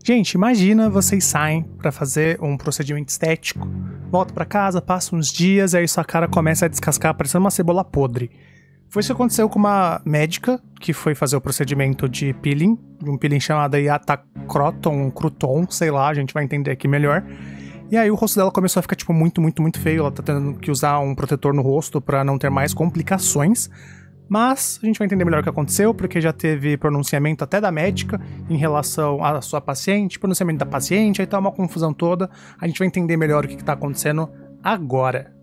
Gente, imagina vocês saem pra fazer um procedimento estético, volta pra casa, passa uns dias e aí sua cara começa a descascar parecendo uma cebola podre. Foi isso que aconteceu com uma médica que foi fazer o procedimento de peeling, de um peeling chamado Iatacroton, Crouton, sei lá, a gente vai entender aqui melhor. E aí o rosto dela começou a ficar, tipo, muito feio, ela tá tendo que usar um protetor no rosto pra não ter mais complicações. Mas a gente vai entender melhor o que aconteceu, porque já teve pronunciamento até da médica em relação à sua paciente, pronunciamento da paciente, aí tá uma confusão toda. A gente vai entender melhor o que tá acontecendo agora.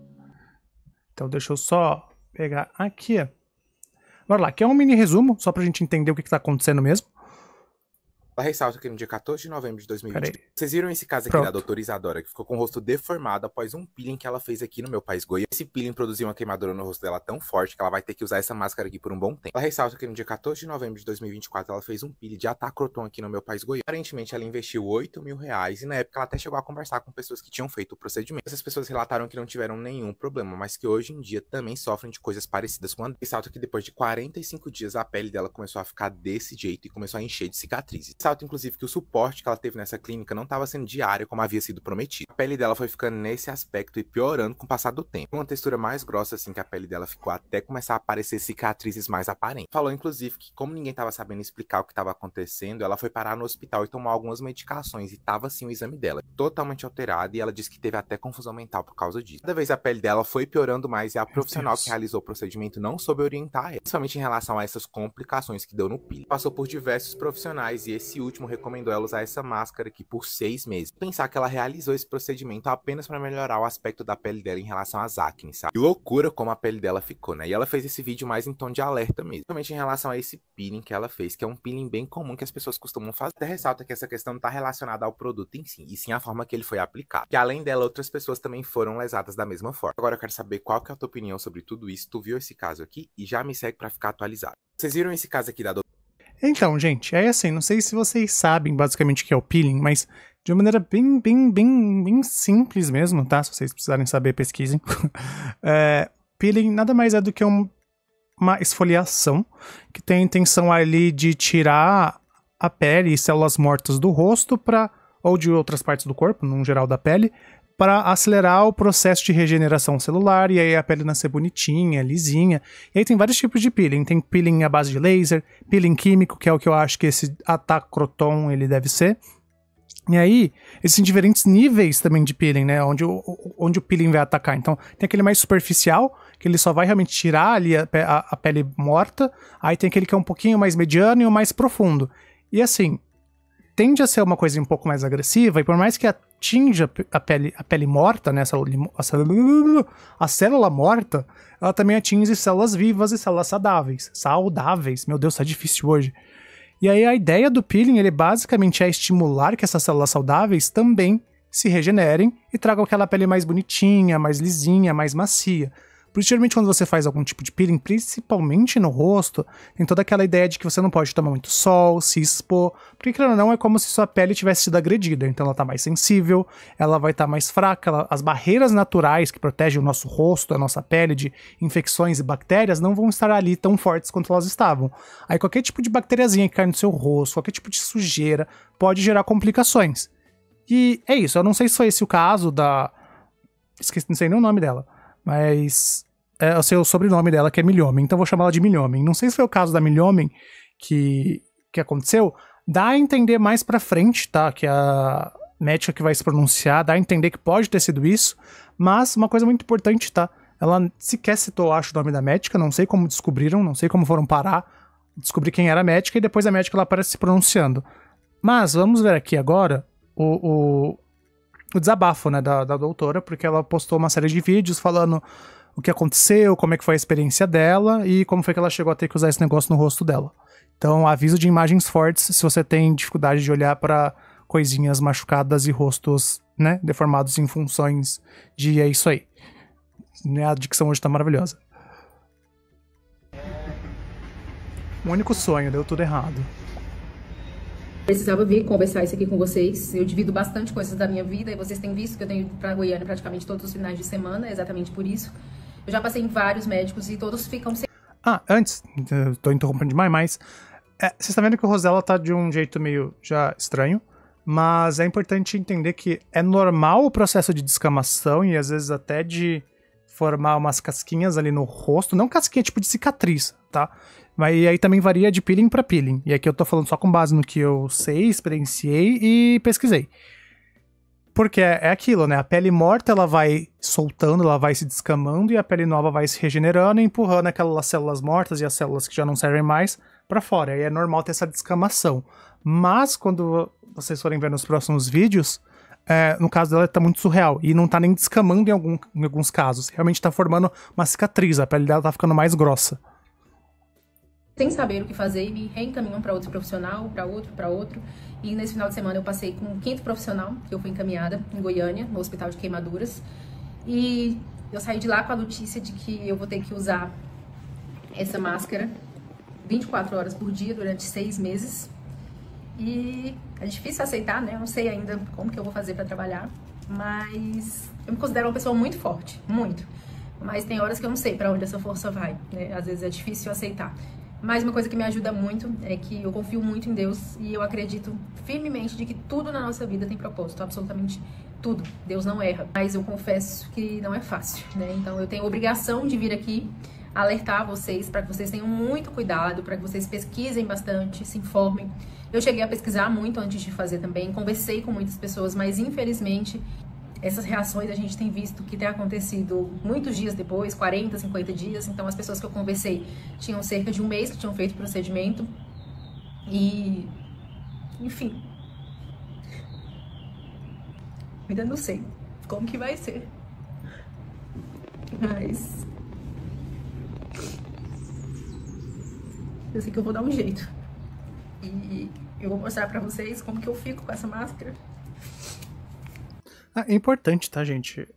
Então deixa eu só pegar aqui. Bora lá, aqui é um mini resumo, só pra gente entender o que tá acontecendo mesmo. Ela ressalta que no dia 14 de novembro de 2020, vocês viram esse caso aqui da doutora Isadora, que ficou com o rosto deformado após um peeling que ela fez aqui no meu país Goiás. Esse peeling produziu uma queimadura no rosto dela tão forte que ela vai ter que usar essa máscara aqui por um bom tempo. Ela ressalta que no dia 14 de novembro de 2024, ela fez um peeling de Iatacroton aqui no meu país Goiás. Aparentemente, ela investiu R$8.000 e na época ela até chegou a conversar com pessoas que tinham feito o procedimento. Essas pessoas relataram que não tiveram nenhum problema, mas que hoje em dia também sofrem de coisas parecidas com a. Ressalta que depois de 45 dias, a pele dela começou a ficar desse jeito e começou a encher de cicatrizes. Ressalta, inclusive, que o suporte que ela teve nessa clínica não estava sendo diário como havia sido prometido. A pele dela foi ficando nesse aspecto e piorando com o passar do tempo. Uma textura mais grossa assim que a pele dela ficou até começar a aparecer cicatrizes mais aparentes. Falou inclusive que como ninguém estava sabendo explicar o que estava acontecendo, ela foi parar no hospital e tomou algumas medicações e estava assim o exame dela totalmente alterado e ela disse que teve até confusão mental por causa disso. Cada vez a pele dela foi piorando mais e a profissional que realizou o procedimento não soube orientar ela, principalmente em relação a essas complicações que deu no peeling. Passou por diversos profissionais e esse último recomendou ela usar essa máscara aqui por 6 meses. Pensar que ela realizou esse procedimento apenas para melhorar o aspecto da pele dela em relação às acne, sabe? Que loucura como a pele dela ficou, né? E ela fez esse vídeo mais em tom de alerta mesmo. Principalmente em relação a esse peeling que ela fez, que é um peeling bem comum que as pessoas costumam fazer. Até ressalta que essa questão não está relacionada ao produto em si, e sim a forma que ele foi aplicado. Que além dela, outras pessoas também foram lesadas da mesma forma. Agora eu quero saber qual que é a tua opinião sobre tudo isso. Tu viu esse caso aqui? E já me segue para ficar atualizado. Vocês viram esse caso aqui da doutora? Então, gente, é assim, não sei se vocês sabem basicamente o que é o peeling, mas de uma maneira bem simples mesmo, tá? Se vocês precisarem saber, pesquisem. Peeling nada mais é do que uma esfoliação que tem a intenção ali de tirar a pele e células mortas do rosto ou de outras partes do corpo, no geral da pele, para acelerar o processo de regeneração celular e aí a pele nascer bonitinha, lisinha. E aí tem vários tipos de peeling. Tem peeling à base de laser, peeling químico, que é o que eu acho que esse Iatacroton ele deve ser. E aí, existem diferentes níveis também de peeling, né? Onde o peeling vai atacar. Então, tem aquele mais superficial, que ele só vai realmente tirar ali a pele morta. Aí tem aquele que é um pouquinho mais mediano e o mais profundo. E assim, tende a ser uma coisa um pouco mais agressiva, e por mais que atinja a pele morta, né, a célula morta, ela também atinge células vivas e células saudáveis. Meu Deus, tá difícil hoje. E aí a ideia do peeling, ele basicamente é estimular que essas células saudáveis também se regenerem e tragam aquela pele mais bonitinha, mais lisinha, mais macia. Por isso, geralmente, quando você faz algum tipo de peeling, principalmente no rosto, tem toda aquela ideia de que você não pode tomar muito sol, se expor, porque, querendo ou não, é como se sua pele tivesse sido agredida. Então, ela tá mais sensível, ela vai estar mais fraca, as barreiras naturais que protegem o nosso rosto, a nossa pele de infecções e bactérias não vão estar ali tão fortes quanto elas estavam. Aí, qualquer tipo de bacteriazinha que cai no seu rosto, qualquer tipo de sujeira, pode gerar complicações. E é isso, eu não sei se foi esse o caso da... Esqueci, não sei nem o nome dela. Mas eu sei o sobrenome dela, que é Milhomem, então vou chamar ela de Milhomem. Não sei se foi o caso da Milhomem que aconteceu. Dá a entender mais pra frente, tá? Que a médica que vai se pronunciar, dá a entender que pode ter sido isso. Mas uma coisa muito importante, tá? Ela sequer citou, acho, o nome da médica, não sei como descobriram, não sei como foram parar, descobrir quem era a médica, e depois a médica ela aparece se pronunciando. Mas vamos ver aqui agora o desabafo, né, da doutora, porque ela postou uma série de vídeos falando o que aconteceu, como é que foi a experiência dela e como foi que ela chegou a ter que usar esse negócio no rosto dela. Então, aviso de imagens fortes se você tem dificuldade de olhar para coisinhas machucadas e rostos, né, deformados em funções de é isso aí. A dicção hoje tá maravilhosa. O único sonho, deu tudo errado. Precisava vir conversar isso aqui com vocês. Eu divido bastante coisas da minha vida e vocês têm visto que eu tenho ido pra Goiânia praticamente todos os finais de semana, exatamente por isso. Eu já passei em vários médicos e todos ficam sem... Antes, tô interrompendo demais, mas vocês estão vendo que o Rosella tá de um jeito meio já estranho. Mas é importante entender que é normal o processo de descamação e às vezes até de formar umas casquinhas ali no rosto. Não casquinha tipo de cicatriz, tá? Mas aí também varia de peeling pra peeling. E aqui eu tô falando só com base no que eu sei, experienciei e pesquisei. Porque é aquilo, né? A pele morta, ela vai soltando, ela vai se descamando e a pele nova vai se regenerando e empurrando aquelas células mortas e as células que já não servem mais pra fora. E é normal ter essa descamação. Mas quando vocês forem ver nos próximos vídeos, no caso dela tá muito surreal. E não tá nem descamando em alguns casos. Realmente tá formando uma cicatriz, a pele dela tá ficando mais grossa. Sem saber o que fazer e me reencaminham para outro profissional, para outro. E nesse final de semana eu passei com um quinto profissional, que eu fui encaminhada em Goiânia, no Hospital de Queimaduras. E eu saí de lá com a notícia de que eu vou ter que usar essa máscara 24 horas por dia durante 6 meses. E é difícil aceitar, né? Eu não sei ainda como que eu vou fazer para trabalhar, mas eu me considero uma pessoa muito forte, muito. Mas tem horas que eu não sei para onde essa força vai, né? Às vezes é difícil aceitar. Mas uma coisa que me ajuda muito é que eu confio muito em Deus e eu acredito firmemente de que tudo na nossa vida tem propósito, absolutamente tudo. Deus não erra, mas eu confesso que não é fácil, né? Então eu tenho a obrigação de vir aqui alertar vocês para que vocês tenham muito cuidado, para que vocês pesquisem bastante, se informem. Eu cheguei a pesquisar muito antes de fazer também, conversei com muitas pessoas, mas infelizmente essas reações a gente tem visto que tem acontecido muitos dias depois, 40, 50 dias. Então as pessoas que eu conversei tinham cerca de um mês que tinham feito o procedimento. E, enfim, ainda não sei como que vai ser. Mas eu sei que eu vou dar um jeito. E eu vou mostrar pra vocês como que eu fico com essa máscara. É importante, tá, gente?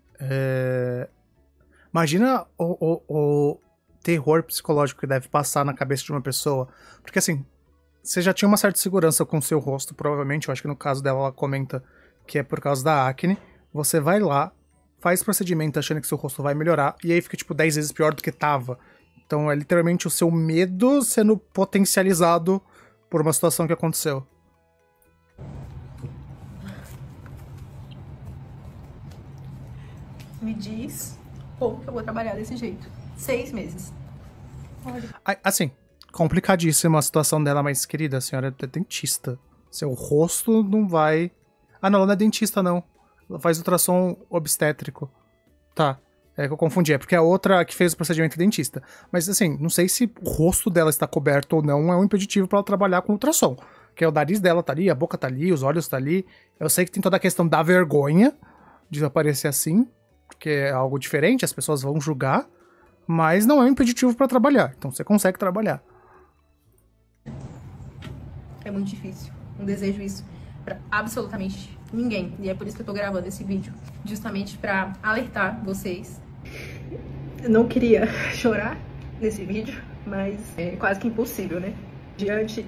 Imagina o terror psicológico que deve passar na cabeça de uma pessoa. Porque, assim, você já tinha uma certa segurança com o seu rosto, provavelmente. Eu acho que no caso dela, ela comenta que é por causa da acne. Você vai lá, faz procedimento achando que seu rosto vai melhorar, e aí fica, tipo, 10 vezes pior do que tava. Então, é literalmente o seu medo sendo potencializado por uma situação que aconteceu. Me diz como que eu vou trabalhar desse jeito. 6 meses. Olha. Assim, complicadíssima a situação dela, mas, querida, a senhora é dentista. Seu rosto não vai... Ah, não, ela não é dentista, não. Ela faz ultrassom obstétrico. Tá, é que eu confundi. É porque a outra que fez o procedimento é dentista. Mas, assim, não sei se o rosto dela está coberto ou não é um impeditivo para ela trabalhar com ultrassom. Porque o nariz dela tá ali, a boca tá ali, os olhos tá ali. Eu sei que tem toda a questão da vergonha de aparecer assim, porque é algo diferente, as pessoas vão julgar, mas não é um impeditivo para trabalhar. Então você consegue trabalhar. É muito difícil. Não desejo isso pra absolutamente ninguém. E é por isso que eu tô gravando esse vídeo. Justamente pra alertar vocês. Eu não queria chorar nesse vídeo, mas é quase que impossível, né? Diante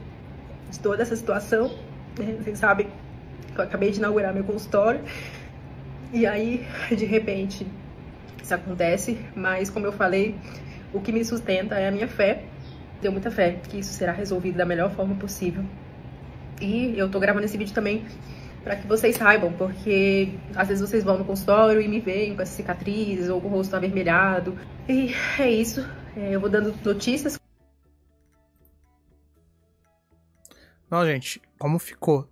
de toda essa situação, né? Vocês sabem que eu acabei de inaugurar meu consultório. E aí, de repente, isso acontece, mas como eu falei, o que me sustenta é a minha fé. Tenho muita fé que isso será resolvido da melhor forma possível. E eu tô gravando esse vídeo também para que vocês saibam, porque às vezes vocês vão no consultório e me veem com essa cicatriz ou com o rosto avermelhado. E é isso, eu vou dando notícias. Não, gente, como ficou?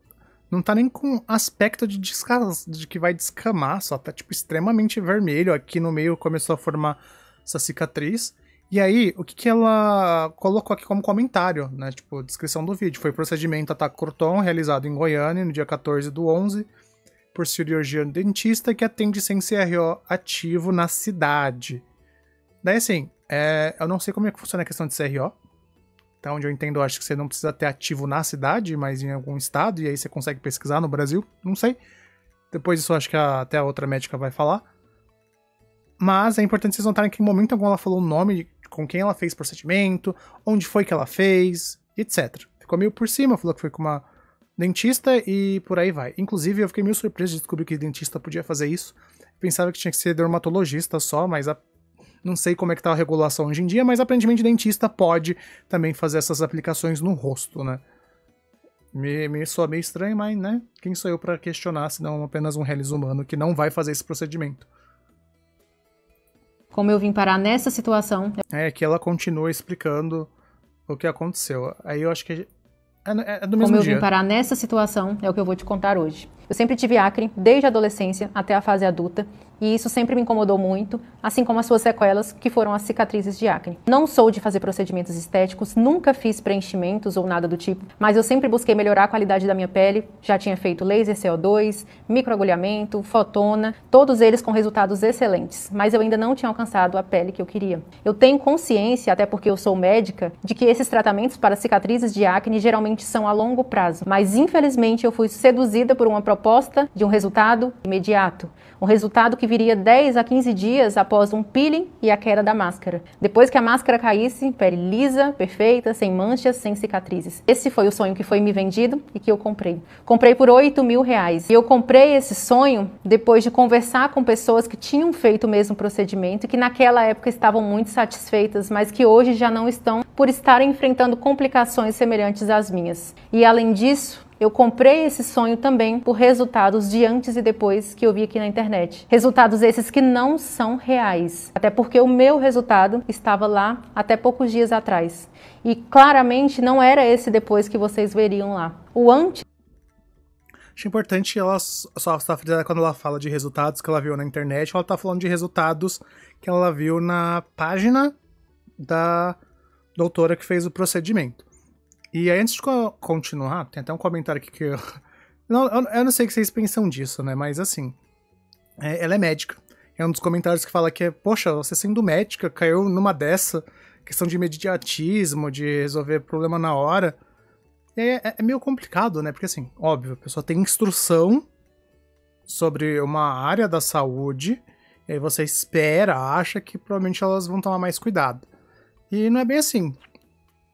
Não tá nem com aspecto de que vai descamar, só tá, tipo, extremamente vermelho. Aqui no meio começou a formar essa cicatriz. E aí, o que ela colocou aqui como comentário, né? Tipo, descrição do vídeo. Foi procedimento ataque Corton, realizado em Goiânia, no dia 14/11, por cirurgião dentista que atende sem CRO ativo na cidade. Daí, assim, eu não sei como é que funciona a questão de CRO. Até onde eu entendo, eu acho que você não precisa ter ativo na cidade, mas em algum estado, e aí você consegue pesquisar no Brasil, não sei. Depois disso, eu acho que até a outra médica vai falar. Mas é importante vocês notarem que em momento algum ela falou o nome, com quem ela fez o procedimento, onde foi que ela fez, etc. Ficou meio por cima, falou que foi com uma dentista e por aí vai. Inclusive, eu fiquei meio surpreso de descobrir que dentista podia fazer isso. Pensava que tinha que ser dermatologista só, mas não sei como é que tá a regulação hoje em dia, mas aparentemente dentista pode também fazer essas aplicações no rosto, né? Me soa meio estranho, mas, né? Quem sou eu pra questionar, senão apenas um realismo humano que não vai fazer esse procedimento? Como eu vim parar nessa situação... É que ela continua explicando o que aconteceu. Aí eu acho que é do mesmo Como eu dia. vim parar nessa situação é o que eu vou te contar hoje. Eu sempre tive acne, desde a adolescência até a fase adulta, e isso sempre me incomodou muito, assim como as suas sequelas, que foram as cicatrizes de acne. Não sou de fazer procedimentos estéticos, nunca fiz preenchimentos ou nada do tipo, mas eu sempre busquei melhorar a qualidade da minha pele, já tinha feito laser CO2, microagulhamento, fotona, todos eles com resultados excelentes, mas eu ainda não tinha alcançado a pele que eu queria. Eu tenho consciência, até porque eu sou médica, de que esses tratamentos para cicatrizes de acne geralmente são a longo prazo, mas infelizmente eu fui seduzida por uma proposta de um resultado imediato. Um resultado que viria 10 a 15 dias após um peeling e a queda da máscara. Depois que a máscara caísse, pele lisa, perfeita, sem manchas, sem cicatrizes. Esse foi o sonho que foi me vendido e que eu comprei. Comprei por R$8.000. E eu comprei esse sonho depois de conversar com pessoas que tinham feito o mesmo procedimento e que naquela época estavam muito satisfeitas, mas que hoje já não estão por estarem enfrentando complicações semelhantes às minhas. E além disso, eu comprei esse sonho também por resultados de antes e depois que eu vi aqui na internet. Resultados esses que não são reais. Até porque o meu resultado estava lá até poucos dias atrás. E claramente não era esse depois que vocês veriam lá. O antes... Acho importante ela só frisar quando ela fala de resultados que ela viu na internet, ela tá falando de resultados que ela viu na página da doutora que fez o procedimento. E aí, antes de continuar, tem até um comentário aqui que eu não sei o que vocês pensam disso, né? Mas assim, ela é médica. É um dos comentários que fala que poxa, você sendo médica, caiu numa dessa, questão de imediatismo, de resolver problema na hora. É meio complicado, né? Porque assim, óbvio, a pessoa tem instrução sobre uma área da saúde, e aí você acha que provavelmente elas vão tomar mais cuidado. E não é bem assim.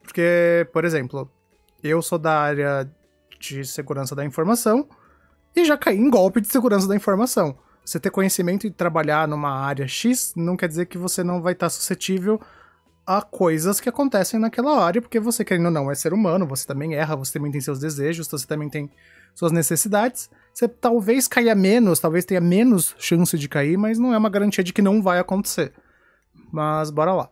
Porque, por exemplo, eu sou da área de segurança da informação e já caí em golpe de segurança da informação. Você ter conhecimento e trabalhar numa área X não quer dizer que você não vai estar suscetível a coisas que acontecem naquela área, porque você, querendo ou não, é ser humano, você também erra, você também tem seus desejos, você também tem suas necessidades. Você talvez caia menos, talvez tenha menos chance de cair, mas não é uma garantia de que não vai acontecer. Mas bora lá.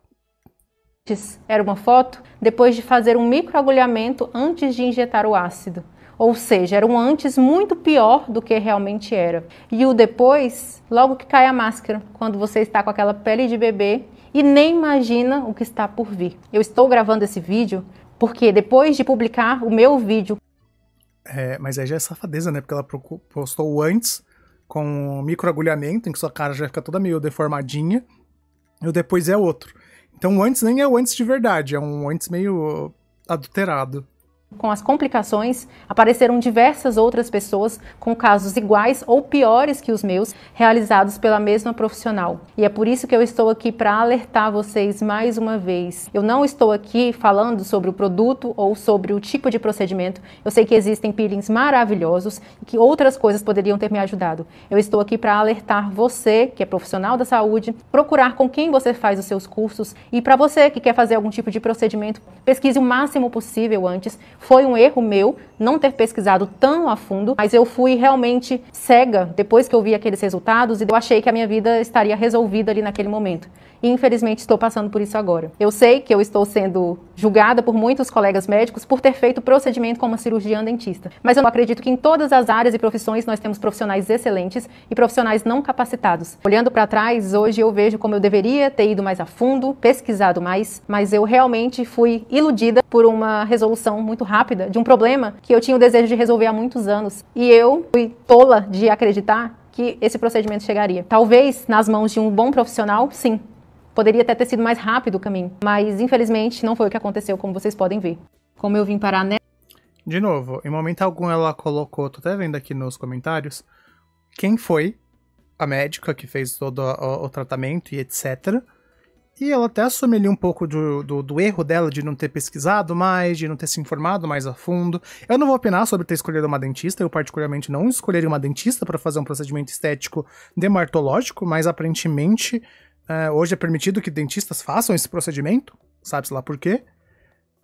Era uma foto depois de fazer um microagulhamento antes de injetar o ácido. Ou seja, era um antes muito pior do que realmente era. E o depois, logo que cai a máscara, quando você está com aquela pele de bebê e nem imagina o que está por vir. Eu estou gravando esse vídeo porque depois de publicar o meu vídeo... Mas aí já é safadeza, né? Porque ela postou o antes com um microagulhamento, em que sua cara já fica toda meio deformadinha, e o depois é outro. Então o antes nem é o antes de verdade, é um antes meio adulterado. Com as complicações, apareceram diversas outras pessoas com casos iguais ou piores que os meus, realizados pela mesma profissional. E é por isso que eu estou aqui para alertar vocês mais uma vez. Eu não estou aqui falando sobre o produto ou sobre o tipo de procedimento. Eu sei que existem peelings maravilhosos e que outras coisas poderiam ter me ajudado. Eu estou aqui para alertar você, que é profissional da saúde, procurar com quem você faz os seus cursos, e para você que quer fazer algum tipo de procedimento, pesquise o máximo possível antes. Foi um erro meu não ter pesquisado tão a fundo, mas eu fui realmente cega depois que eu vi aqueles resultados e eu achei que a minha vida estaria resolvida ali naquele momento. E infelizmente estou passando por isso agora. Eu sei que eu estou sendo julgada por muitos colegas médicos por ter feito procedimento como uma cirurgiã dentista. Mas eu acredito que em todas as áreas e profissões nós temos profissionais excelentes e profissionais não capacitados. Olhando para trás, hoje eu vejo como eu deveria ter ido mais a fundo, pesquisado mais, mas eu realmente fui iludida por uma resolução muito rápida de um problema que eu tinha o desejo de resolver há muitos anos. E eu fui tola de acreditar que esse procedimento chegaria. Talvez nas mãos de um bom profissional, sim. Poderia até ter sido mais rápido o caminho, mas infelizmente não foi o que aconteceu, como vocês podem ver. Como eu vim parar nessa... De novo, em momento algum ela colocou, tô até vendo aqui nos comentários, quem foi a médica que fez todo o tratamento e etc. E ela até assume ali um pouco do erro dela de não ter pesquisado mais, de não ter se informado mais a fundo. Eu não vou opinar sobre ter escolhido uma dentista, eu particularmente não escolheria uma dentista para fazer um procedimento estético dermatológico, mas aparentemente... hoje é permitido que dentistas façam esse procedimento, sabe-se lá por quê.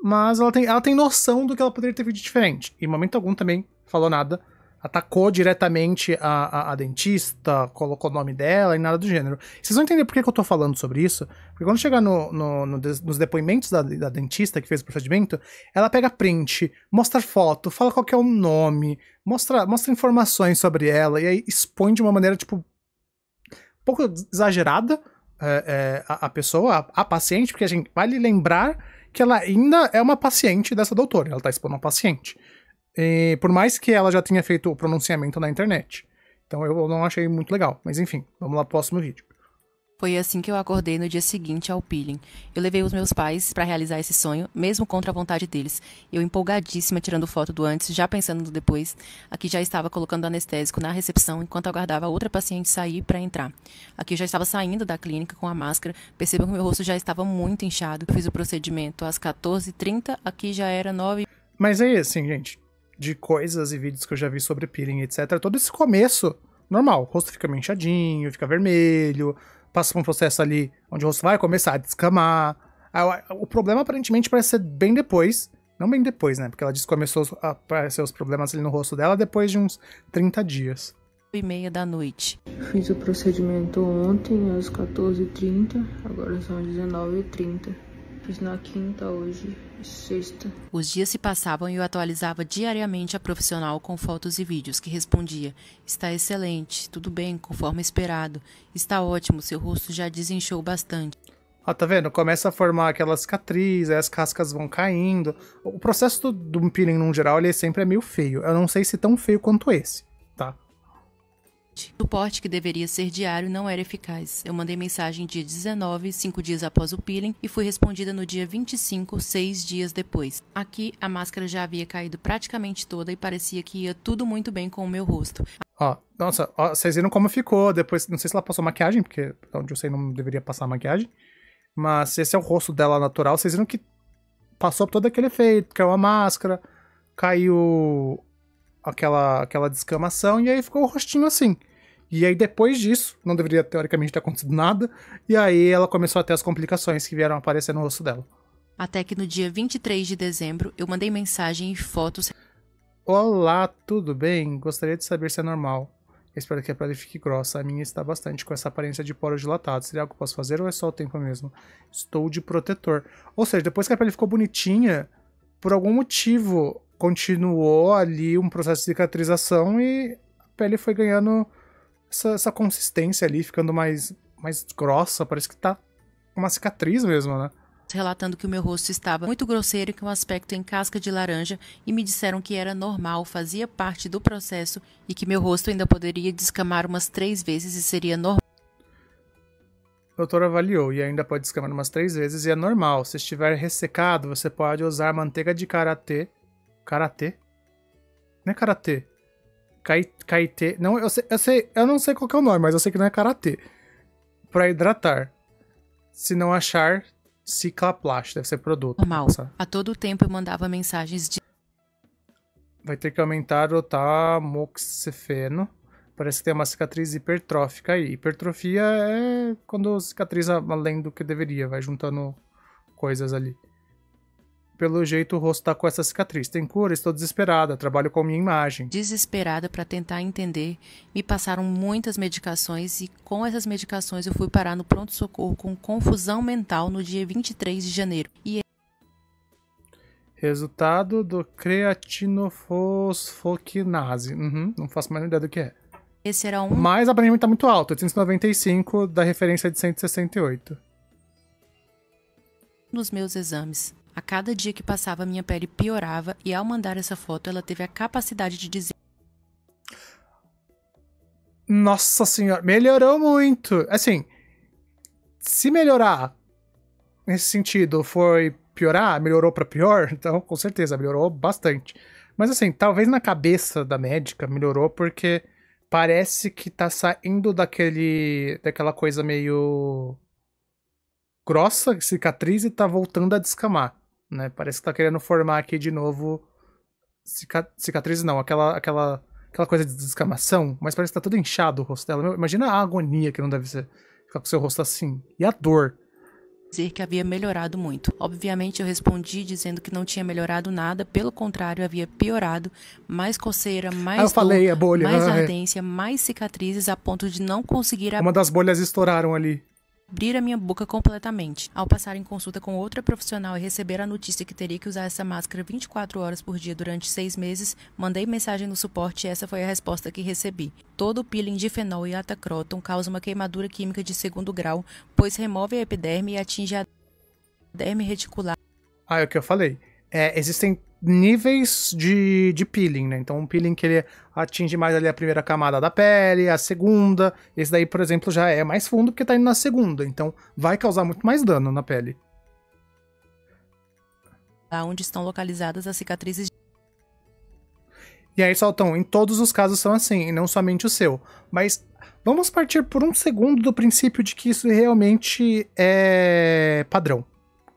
mas ela tem noção do que ela poderia ter feito diferente. Em momento algum também falou nada. Atacou diretamente a dentista, colocou o nome dela e nada do gênero. Vocês vão entender por que eu tô falando sobre isso. Porque quando chegar nos depoimentos da dentista que fez o procedimento, ela pega print, mostra foto, fala qual que é o nome, mostra informações sobre ela e aí expõe de uma maneira, tipo, um pouco exagerada a pessoa, a paciente, porque a gente vale lembrar que ela ainda é uma paciente dessa doutora. Ela tá expondo uma paciente. Por mais que ela já tenha feito o pronunciamento na internet. Então eu não achei muito legal. Mas enfim, vamos lá pro próximo vídeo. Foi assim que eu acordei no dia seguinte ao peeling. Eu levei os meus pais para realizar esse sonho, mesmo contra a vontade deles. Eu empolgadíssima tirando foto do antes, já pensando no depois. Aqui já estava colocando anestésico na recepção enquanto aguardava outra paciente sair para entrar. Aqui eu já estava saindo da clínica com a máscara. Percebam que meu rosto já estava muito inchado. Fiz o procedimento às 14h30, aqui já era 9h. Mas aí, assim, gente, de coisas e vídeos que eu já vi sobre peeling, etc. Todo esse começo, normal. O rosto fica meio inchadinho, fica vermelho, passa por um processo ali onde o rosto vai começar a descamar. O problema, aparentemente, parece ser bem depois. Não bem depois, né? Porque ela disse que começou a aparecer os problemas ali no rosto dela depois de uns 30 dias. 9h30 da noite. Fiz o procedimento ontem, às 14h30. Agora são 19h30. Fiz na quinta, hoje, sexta. Os dias se passavam e eu atualizava diariamente a profissional com fotos e vídeos, que respondia: está excelente, tudo bem, conforme esperado. Está ótimo, seu rosto já desinchou bastante. Ó, tá vendo? Começa a formar aquela cicatriz, aí as cascas vão caindo. O processo do peeling, no geral, ele sempre é meio feio. Eu não sei se tão feio quanto esse, tá? O suporte, que deveria ser diário, não era eficaz. Eu mandei mensagem dia 19, 5 dias após o peeling, e fui respondida no dia 25, 6 dias depois. Aqui, a máscara já havia caído praticamente toda e parecia que ia tudo muito bem com o meu rosto. Ó, nossa, ó, vocês viram como ficou depois. Não sei se ela passou maquiagem, porque onde eu sei não deveria passar maquiagem. Mas esse é o rosto dela natural. Vocês viram que passou por todo aquele efeito, caiu a máscara, caiu aquela descamação, e aí ficou o rostinho assim. E aí depois disso, não deveria teoricamente ter acontecido nada, e aí ela começou a ter as complicações que vieram aparecer no rosto dela. Até que no dia 23 de dezembro, eu mandei mensagem e fotos. Olá, tudo bem? Gostaria de saber se é normal. Eu espero que a pele fique grossa. A minha está bastante com essa aparência de poros dilatados. Seria algo que eu posso fazer ou é só o tempo mesmo? Estou de protetor. Ou seja, depois que a pele ficou bonitinha, por algum motivo continuou ali um processo de cicatrização e a pele foi ganhando essa consistência ali, ficando mais grossa. Parece que tá uma cicatriz mesmo, né? Relatando que o meu rosto estava muito grosseiro e com um aspecto em casca de laranja, e me disseram que era normal, fazia parte do processo e que meu rosto ainda poderia descamar umas 3 vezes e seria normal. O doutor avaliou e ainda pode descamar umas 3 vezes e é normal. Se estiver ressecado, você pode usar manteiga de karatê. Karatê? Não é karatê. Kaitê. Não, eu não sei qual que é o nome, mas eu sei que não é karatê. Pra hidratar. Se não achar, Ciclaplast, deve ser produto. Normal. A todo tempo eu mandava mensagens de... Vai ter que aumentar o tamoxifeno. Parece que tem uma cicatriz hipertrófica aí. Hipertrofia é quando cicatriza além do que deveria, vai juntando coisas ali. Pelo jeito o rosto tá com essa cicatriz. Tem cura? Estou desesperada, trabalho com minha imagem. Desesperada para tentar entender, me passaram muitas medicações e com essas medicações eu fui parar no pronto-socorro com confusão mental no dia 23 de janeiro. E resultado do creatinofosfoquinase. Não faço mais ideia do que é. Esse era Mas aparentemente tá muito alto, 895 da referência de 168. Nos meus exames. A cada dia que passava, minha pele piorava e ao mandar essa foto, ela teve a capacidade de dizer... Nossa senhora, melhorou muito. Assim, se melhorar nesse sentido foi piorar, melhorou pra pior, então com certeza melhorou bastante. Mas assim, talvez na cabeça da médica melhorou porque parece que tá saindo daquela coisa meio grossa, cicatriz, e tá voltando a descamar. Né? Parece que tá querendo formar aqui de novo cicatriz, não, aquela coisa de descamação, mas parece que tá tudo inchado o rosto dela. Imagina a agonia que não deve ser ficar com o seu rosto assim. E a dor. dizer que havia melhorado muito. Obviamente eu respondi dizendo que não tinha melhorado nada, pelo contrário, havia piorado, mais coceira, mais dor, a bolha, mais ardência, mais cicatrizes, a ponto de não conseguir uma das bolhas estouraram ali. Abrir a minha boca completamente. Ao passar em consulta com outra profissional e receber a notícia que teria que usar essa máscara 24 horas por dia durante 6 meses, mandei mensagem no suporte e essa foi a resposta que recebi. Todo o peeling de fenol e atacroton causa uma queimadura química de 2º grau, pois remove a epiderme e atinge a derme reticular. É o que eu falei. Existem níveis de peeling, né? Então um peeling que ele atinge mais ali a primeira camada da pele, a segunda. Esse daí, por exemplo, já é mais fundo porque tá indo na segunda. Então vai causar muito mais dano na pele. Onde estão localizadas as cicatrizes. E aí, Saltão, em todos os casos são assim, e não somente o seu. Mas vamos partir por um segundo do princípio de que isso realmente é padrão.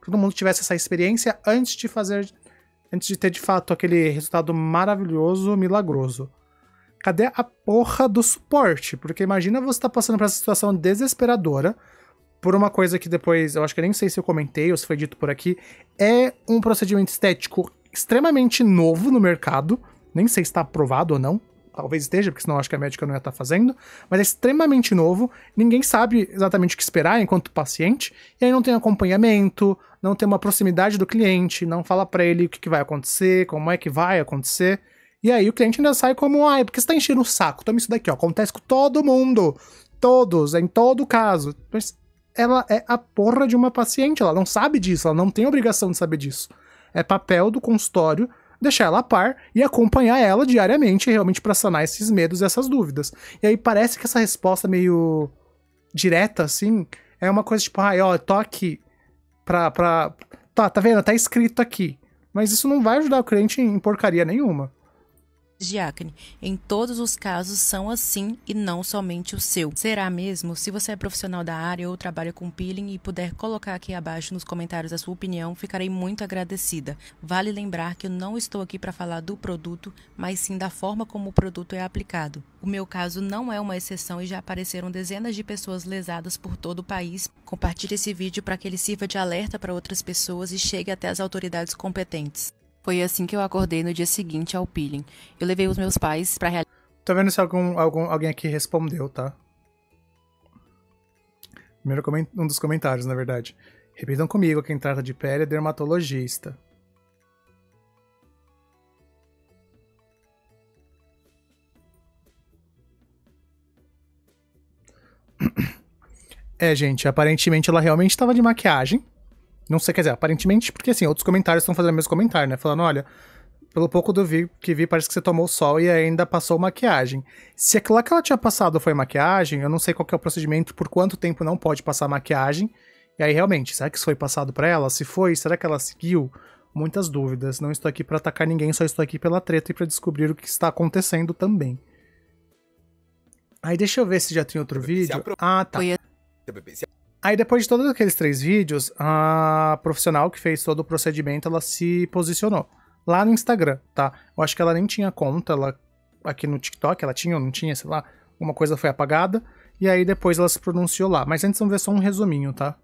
Todo mundo tivesse essa experiência antes de ter de fato aquele resultado maravilhoso, milagroso. Cadê a porra do suporte? Porque imagina você tá passando por essa situação desesperadora, por uma coisa que depois, eu acho que eu nem sei se eu comentei ou se foi dito por aqui, é um procedimento estético extremamente novo no mercado, nem sei se está aprovado ou não, talvez esteja, porque senão eu acho que a médica não ia estar fazendo, mas é extremamente novo, ninguém sabe exatamente o que esperar enquanto paciente, e aí não tem acompanhamento, não tem uma proximidade do cliente, não fala pra ele o que vai acontecer, como é que vai acontecer, e aí o cliente ainda sai como, porque você tá enchendo o saco, toma isso daqui, ó, acontece com todo mundo, todos, em todo caso, mas ela é a porra de uma paciente, ela não sabe disso, ela não tem obrigação de saber disso, é papel do consultório deixar ela a par e acompanhar ela diariamente, realmente para sanar esses medos e essas dúvidas. E aí parece que essa resposta meio direta, assim, é uma coisa tipo, tô aqui tá vendo? Tá escrito aqui. Mas isso não vai ajudar o cliente em porcaria nenhuma. De acne. Em todos os casos são assim e não somente o seu. Será mesmo? Se você é profissional da área ou trabalha com peeling e puder colocar aqui abaixo nos comentários a sua opinião, ficarei muito agradecida. Vale lembrar que eu não estou aqui para falar do produto, mas sim da forma como o produto é aplicado. O meu caso não é uma exceção e já apareceram dezenas de pessoas lesadas por todo o país. Compartilhe esse vídeo para que ele sirva de alerta para outras pessoas e chegue até as autoridades competentes. Foi assim que eu acordei no dia seguinte ao peeling. Eu levei os meus pais pra realizar... Tô vendo se alguém aqui respondeu, tá? Primeiro um dos comentários, na verdade. Repitam comigo, quem trata de pele é dermatologista. Gente, aparentemente ela realmente estava de maquiagem. Não sei, quer dizer, aparentemente, porque assim, outros comentários estão fazendo o mesmo comentário, né? Falando, olha, pelo pouco que vi, parece que você tomou sol e ainda passou maquiagem. Se aquilo que ela tinha passado foi maquiagem, eu não sei qual que é o procedimento, por quanto tempo não pode passar maquiagem. E aí, realmente, será que isso foi passado pra ela? Se foi, será que ela seguiu? Muitas dúvidas. Não estou aqui pra atacar ninguém, só estou aqui pela treta e pra descobrir o que está acontecendo também. Aí deixa eu ver se já tem outro vídeo. Tá. Aí depois de todos aqueles 3 vídeos, a profissional que fez todo o procedimento, ela se posicionou lá no Instagram, tá? Eu acho que ela nem tinha conta, aqui no TikTok, ela tinha ou não tinha, sei lá, uma coisa foi apagada, e aí depois ela se pronunciou lá. Mas antes vamos ver só um resuminho, tá?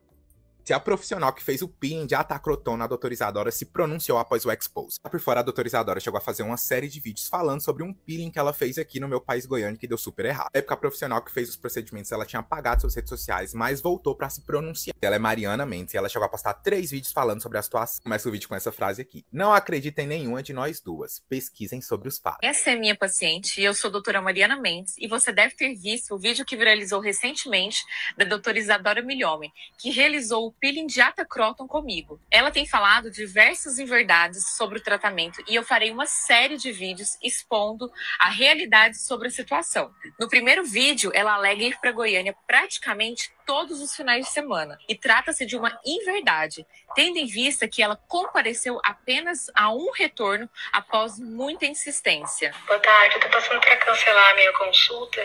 Se a profissional que fez o peeling de atacroton na doutora Isadora se pronunciou após o expose. Lá por fora, a doutora Isadora chegou a fazer uma série de vídeos falando sobre um peeling que ela fez aqui no meu país goiano que deu super errado. Na época, a profissional que fez os procedimentos, ela tinha apagado suas redes sociais, mas voltou pra se pronunciar. Ela é Mariana Mendes e ela chegou a postar 3 vídeos falando sobre a situação. Começa o vídeo com essa frase aqui. Não acreditem em nenhuma de nós duas. Pesquisem sobre os fatos. Essa é minha paciente, eu sou a doutora Mariana Mendes, e você deve ter visto o vídeo que viralizou recentemente da doutora Isadora Milhomem, que realizou o peeling de atacroton comigo. Ela tem falado diversas inverdades sobre o tratamento e eu farei uma série de vídeos expondo a realidade sobre a situação. No primeiro vídeo, ela alega ir para Goiânia praticamente todos os finais de semana e trata-se de uma inverdade, tendo em vista que ela compareceu apenas a um retorno após muita insistência. Boa tarde, eu tô passando para cancelar a minha consulta.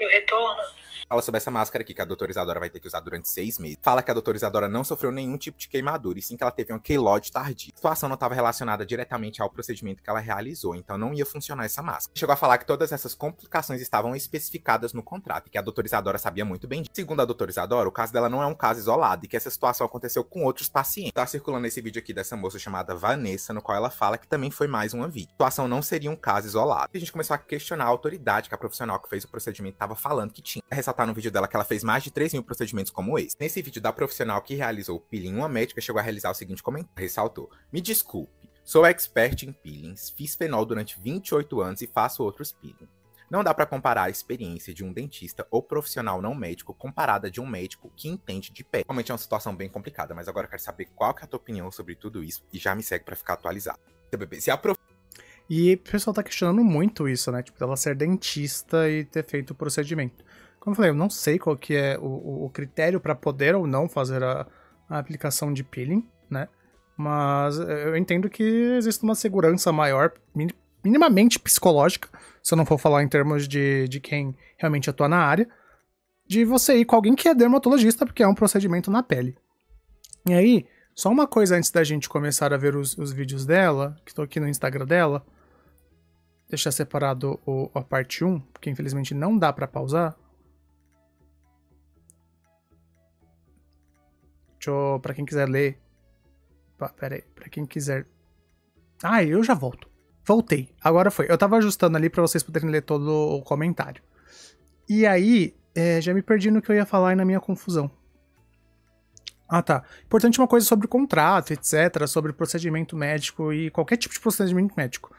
e o retorno. Fala sobre essa máscara aqui que a doutora Isadora vai ter que usar durante 6 meses. Fala que a doutora Isadora não sofreu nenhum tipo de queimadura, e sim que ela teve uma queloide tardia. A situação não estava relacionada diretamente ao procedimento que ela realizou, então não ia funcionar essa máscara. Chegou a falar que todas essas complicações estavam especificadas no contrato, e que a doutora Isadora sabia muito bem disso. Segundo a doutora Isadora, o caso dela não é um caso isolado, e que essa situação aconteceu com outros pacientes. Tá circulando esse vídeo aqui dessa moça chamada Vanessa, no qual ela fala que também foi mais uma vítima. A situação não seria um caso isolado. E a gente começou a questionar a autoridade que a profissional que fez o procedimento estava falando que tinha. Ressaltar no vídeo dela que ela fez mais de 3.000 procedimentos como esse. Nesse vídeo da profissional que realizou o peeling, uma médica chegou a realizar o seguinte comentário. Ressaltou: "Me desculpe, sou expert em peelings, fiz fenol durante 28 anos e faço outros peelings. Não dá para comparar a experiência de um dentista ou profissional não médico comparada de um médico que entende de pele." Realmente é uma situação bem complicada, mas agora eu quero saber qual que é a tua opinião sobre tudo isso e já me segue para ficar atualizado. E o pessoal tá questionando muito isso, né? Tipo, dela ser dentista e ter feito o procedimento. Como eu falei, eu não sei qual que é o critério para poder ou não fazer a aplicação de peeling, né? Mas eu entendo que existe uma segurança maior, minimamente psicológica, se eu não for falar em termos de quem realmente atua na área, de você ir com alguém que é dermatologista, porque é um procedimento na pele. E aí, só uma coisa antes da gente começar a ver os vídeos dela, que estou aqui no Instagram dela, deixar separado a parte 1, porque infelizmente não dá para pausar. Pra quem quiser ler. Pera aí, pra quem quiser. Ah, eu já volto. Voltei. Agora foi. Eu tava ajustando ali pra vocês poderem ler todo o comentário. E aí, já me perdi no que eu ia falar e na minha confusão. Ah, tá. Importante uma coisa sobre contrato, etc. Sobre procedimento médico e qualquer tipo de procedimento médico.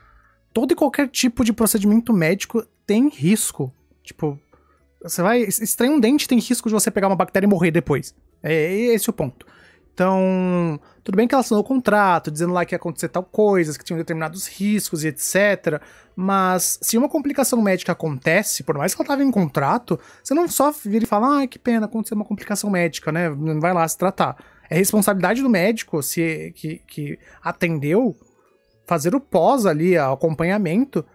Todo e qualquer tipo de procedimento médico tem risco. Tipo, você vai extrair um dente, tem risco de você pegar uma bactéria e morrer depois. É esse o ponto. Então, tudo bem que ela assinou o contrato, dizendo lá que ia acontecer tal coisa, que tinham determinados riscos e etc. Mas se uma complicação médica acontece, por mais que ela estava em contrato, você não só vira e fala, ah, que pena, aconteceu uma complicação médica, né? Não vai lá se tratar. É responsabilidade do médico que atendeu fazer o pós ali, o acompanhamento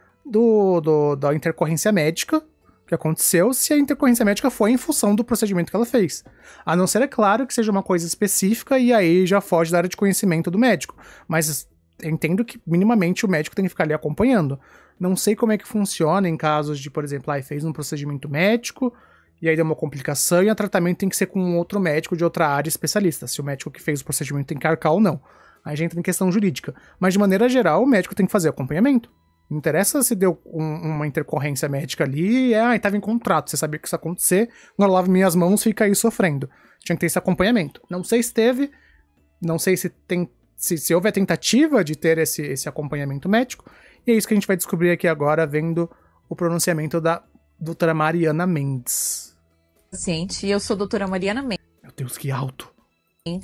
da intercorrência médica que aconteceu, se a intercorrência médica foi em função do procedimento que ela fez. A não ser, é claro, que seja uma coisa específica e aí já foge da área de conhecimento do médico. Mas eu entendo que minimamente o médico tem que ficar ali acompanhando. Não sei como é que funciona em casos de, por exemplo, fez um procedimento médico e aí deu uma complicação e o tratamento tem que ser com um outro médico de outra área especialista, se o médico que fez o procedimento tem que arcar ou não. Aí já entra em questão jurídica. Mas de maneira geral, o médico tem que fazer acompanhamento. Não interessa se deu uma intercorrência médica ali e tava em contrato, você sabia que isso ia acontecer, agora lavo minhas mãos, fica aí sofrendo. Tinha que ter esse acompanhamento. Não sei se teve, não sei se houve a tentativa de ter esse acompanhamento médico, e é isso que a gente vai descobrir aqui agora, vendo o pronunciamento da doutora Mariana Mendes. Paciente, eu sou a doutora Mariana Mendes. Meu Deus, que alto!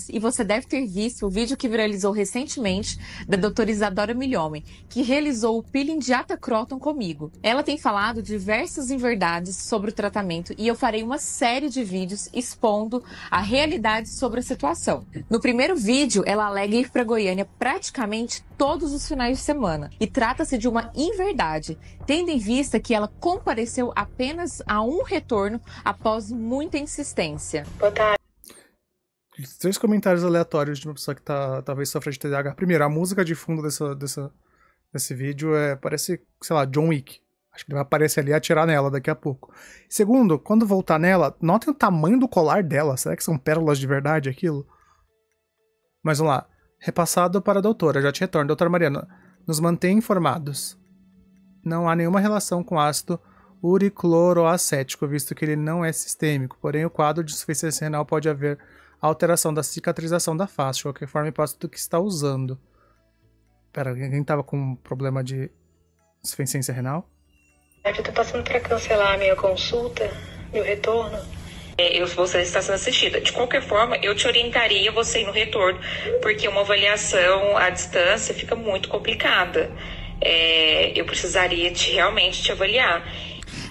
E você deve ter visto o vídeo que viralizou recentemente da doutora Isadora Milhomem, que realizou o peeling de Atacroton comigo. Ela tem falado diversas inverdades sobre o tratamento e eu farei uma série de vídeos expondo a realidade sobre a situação. No primeiro vídeo, ela alega ir para Goiânia praticamente todos os finais de semana e trata-se de uma inverdade, tendo em vista que ela compareceu apenas a um retorno após muita insistência. Boa tarde. 3 comentários aleatórios de uma pessoa que talvez sofra de TDAH. Primeiro, a música de fundo desse vídeo parece, sei lá, John Wick. Acho que ele vai aparecer ali e atirar nela daqui a pouco. Segundo, quando voltar nela, notem o tamanho do colar dela. Será que são pérolas de verdade aquilo? Mas vamos lá. Repassado para a doutora. Já te retorno. Doutora Mariana, nos mantém informados. Não há nenhuma relação com ácido uricloroacético, visto que ele não é sistêmico. Porém, o quadro de insuficiência renal pode haver alteração da cicatrização da face, de qualquer forma, hipótese do que está usando. Pera, alguém estava com problema de insuficiência renal? Eu tô passando para cancelar a minha consulta, meu retorno. Você está sendo assistida. De qualquer forma, eu te orientaria você ir no retorno, porque uma avaliação à distância fica muito complicada. Eu precisaria realmente te avaliar.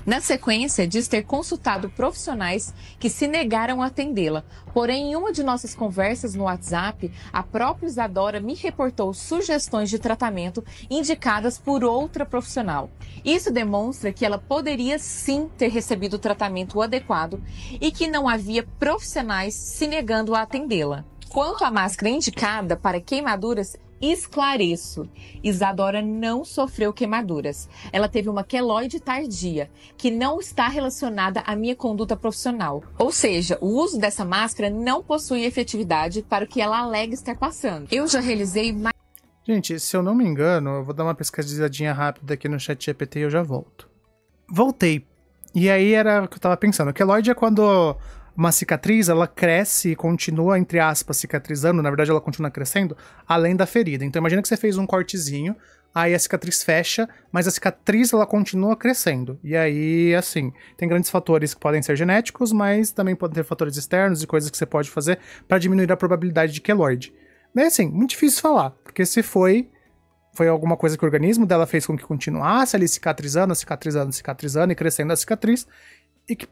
Na sequência, diz ter consultado profissionais que se negaram a atendê-la. Porém, em uma de nossas conversas no WhatsApp, a própria Isadora me reportou sugestões de tratamento indicadas por outra profissional. Isso demonstra que ela poderia sim ter recebido o tratamento adequado e que não havia profissionais se negando a atendê-la. Quanto à máscara indicada para queimaduras, esclareço, Isadora não sofreu queimaduras. Ela teve uma queloide tardia, que não está relacionada à minha conduta profissional. Ou seja, o uso dessa máscara não possui efetividade para o que ela alega estar passando. Eu já realizei mais... Gente, se eu não me engano, eu vou dar uma pesquisadinha rápida aqui no ChatGPT e eu já volto. Voltei. E aí era o que eu tava pensando. Queloide é quando uma cicatriz, ela cresce e continua, entre aspas, cicatrizando, na verdade ela continua crescendo, além da ferida. Então imagina que você fez um cortezinho, aí a cicatriz fecha, mas a cicatriz ela continua crescendo. E aí, assim, tem grandes fatores que podem ser genéticos, mas também podem ter fatores externos e coisas que você pode fazer para diminuir a probabilidade de queloide. Mas assim, muito difícil falar, porque se foi alguma coisa que o organismo dela fez com que continuasse ali cicatrizando e crescendo a cicatriz, e que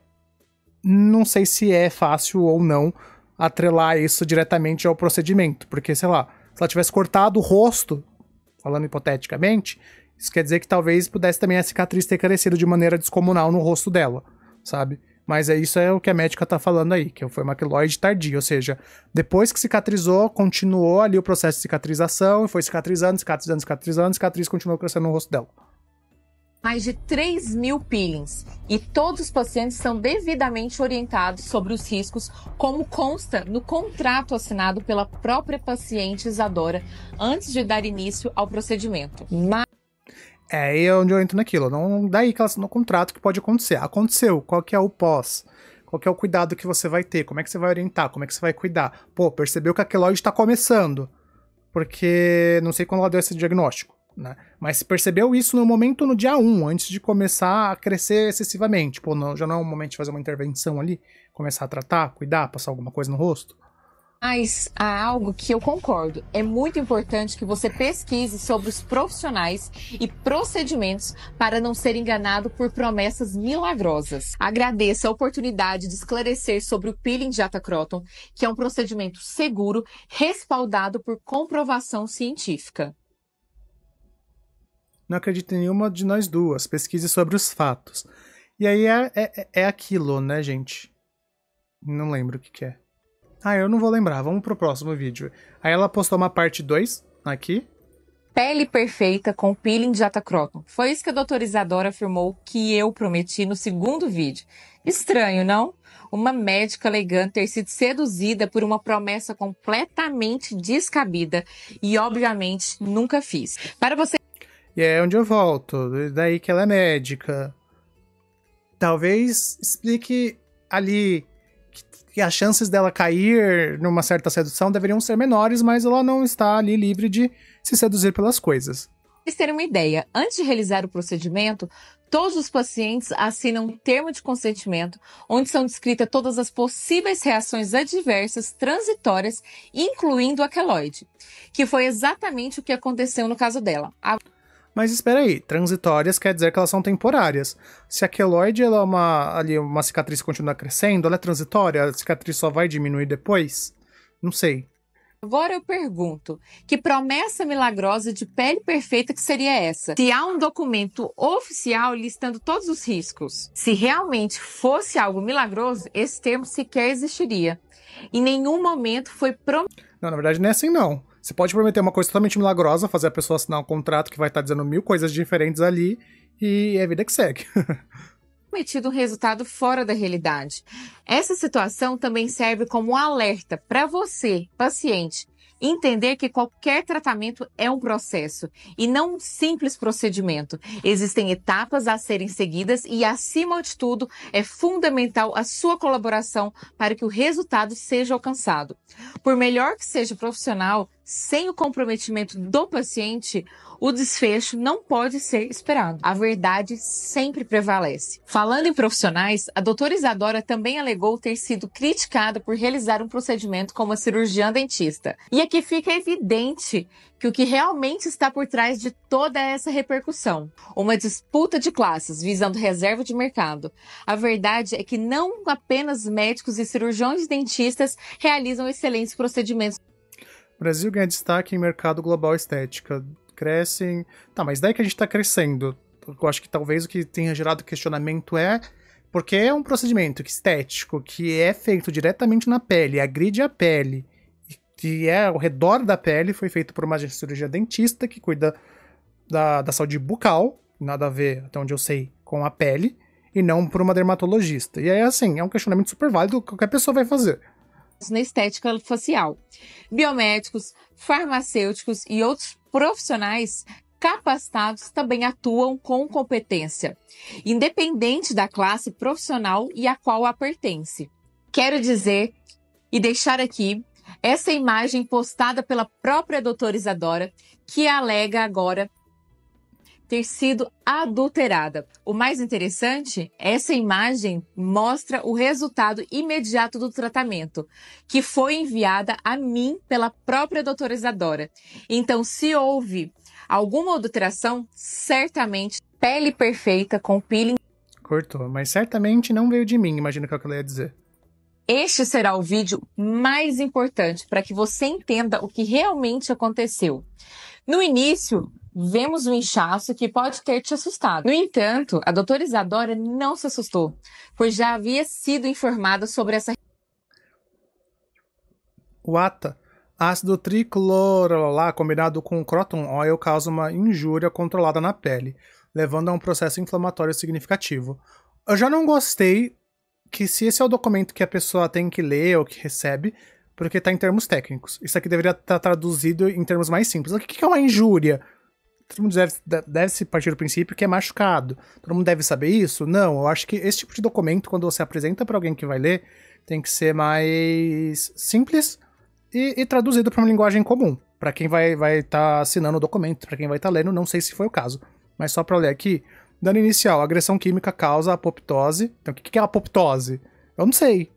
não sei se é fácil ou não atrelar isso diretamente ao procedimento, porque, sei lá, se ela tivesse cortado o rosto, falando hipoteticamente, isso quer dizer que talvez pudesse também a cicatriz ter crescido de maneira descomunal no rosto dela, sabe? Mas isso é o que a médica tá falando aí, que foi uma queloide tardia, ou seja, depois que cicatrizou, continuou ali o processo de cicatrização, e foi cicatrizando, a cicatriz continuou crescendo no rosto dela. Mais de 3.000 peelings e todos os pacientes são devidamente orientados sobre os riscos, como consta no contrato assinado pela própria paciente Isadora antes de dar início ao procedimento. É aí onde eu entro naquilo, não daí que ela assinou o contrato que pode acontecer. Aconteceu, qual que é o pós? Qual que é o cuidado que você vai ter? Como é que você vai orientar? Como é que você vai cuidar? Pô, percebeu que a queloide está começando, porque não sei quando ela deu esse diagnóstico, né? Mas se percebeu isso no momento, no dia 1, antes de começar a crescer excessivamente. Pô, já não é o momento de fazer uma intervenção ali? Começar a tratar, cuidar, passar alguma coisa no rosto? Mas há algo que eu concordo. É muito importante que você pesquise sobre os profissionais e procedimentos para não ser enganado por promessas milagrosas. Agradeço a oportunidade de esclarecer sobre o peeling de Atacroton, que é um procedimento seguro, respaldado por comprovação científica. Não acredito em nenhuma de nós duas. Pesquise sobre os fatos. E aí é aquilo, né, gente? Não lembro o que é. Eu não vou lembrar. Vamos pro próximo vídeo. Aí ela postou uma parte 2 aqui. Pele perfeita com peeling de Atacroton. Foi isso que a doutora Isadora afirmou que eu prometi no segundo vídeo. Estranho, não? Uma médica alegando ter sido seduzida por uma promessa completamente descabida e, obviamente, nunca fiz. Para você... E é onde eu volto. Daí que ela é médica. Talvez explique ali que as chances dela cair numa certa sedução deveriam ser menores, mas ela não está ali livre de se seduzir pelas coisas. Para vocês terem uma ideia, antes de realizar o procedimento, todos os pacientes assinam um termo de consentimento, onde são descritas todas as possíveis reações adversas transitórias, incluindo a queloide, que foi exatamente o que aconteceu no caso dela. Mas espera aí, transitórias quer dizer que elas são temporárias. Se a queloide ela é uma cicatriz que continua crescendo, ela é transitória? A cicatriz só vai diminuir depois? Não sei. Agora eu pergunto, que promessa milagrosa de pele perfeita que seria essa? Se há um documento oficial listando todos os riscos. Se realmente fosse algo milagroso, esse termo sequer existiria. Em nenhum momento foi prometido. Não, na verdade não é assim não. Você pode prometer uma coisa totalmente milagrosa, fazer a pessoa assinar um contrato que vai estar dizendo 1000 coisas diferentes ali, e é a vida que segue. Prometido um resultado fora da realidade. Essa situação também serve como um alerta para você, paciente, entender que qualquer tratamento é um processo e não um simples procedimento. Existem etapas a serem seguidas e, acima de tudo, é fundamental a sua colaboração para que o resultado seja alcançado. Por melhor que seja o profissional, sem o comprometimento do paciente, o desfecho não pode ser esperado. A verdade sempre prevalece. Falando em profissionais, a doutora Isadora também alegou ter sido criticada por realizar um procedimento como a cirurgiã dentista. E aqui fica evidente que o que realmente está por trás de toda essa repercussão, uma disputa de classes visando reserva de mercado. A verdade é que não apenas médicos e cirurgiões dentistas realizam excelentes procedimentos. O Brasil ganha destaque em mercado global estética. Crescem... Tá, mas daí que a gente tá crescendo. Eu acho que talvez o que tenha gerado questionamento é porque é um procedimento estético que é feito diretamente na pele, agride a pele, que é ao redor da pele, foi feito por uma cirurgia dentista que cuida da saúde bucal, nada a ver, até onde eu sei, com a pele, e não por uma dermatologista. E aí, assim, é um questionamento super válido que qualquer pessoa vai fazer. Na estética facial. Biomédicos, farmacêuticos e outros profissionais capacitados também atuam com competência, independente da classe profissional e a qual a pertence. Quero dizer e deixar aqui essa imagem postada pela própria doutora Isadora, que alega agora ter sido adulterada. O mais interessante, essa imagem mostra o resultado imediato do tratamento, que foi enviada a mim pela própria doutora Isadora. Então, se houve alguma adulteração, certamente pele perfeita com peeling. Cortou, mas certamente não veio de mim, imagina o que ela ia dizer. Este será o vídeo mais importante para que você entenda o que realmente aconteceu. No início, vemos um inchaço que pode ter te assustado. No entanto, a doutora Isadora não se assustou, pois já havia sido informada sobre essa... O ATA, ácido triclorolá combinado com croton oil, causa uma injúria controlada na pele, levando a um processo inflamatório significativo. Eu já não gostei que se esse é o documento que a pessoa tem que ler ou que recebe, porque está em termos técnicos. Isso aqui deveria estar traduzido em termos mais simples. O que é uma injúria? Todo mundo deve se partir do princípio que é machucado. Todo mundo deve saber isso? Não, eu acho que esse tipo de documento, quando você apresenta para alguém que vai ler, tem que ser mais simples e traduzido para uma linguagem comum. Para quem vai estar assinando o documento, para quem vai estar lendo, não sei se foi o caso. Mas só para ler aqui, dano inicial, agressão química causa apoptose. Então o que é apoptose? Eu não sei.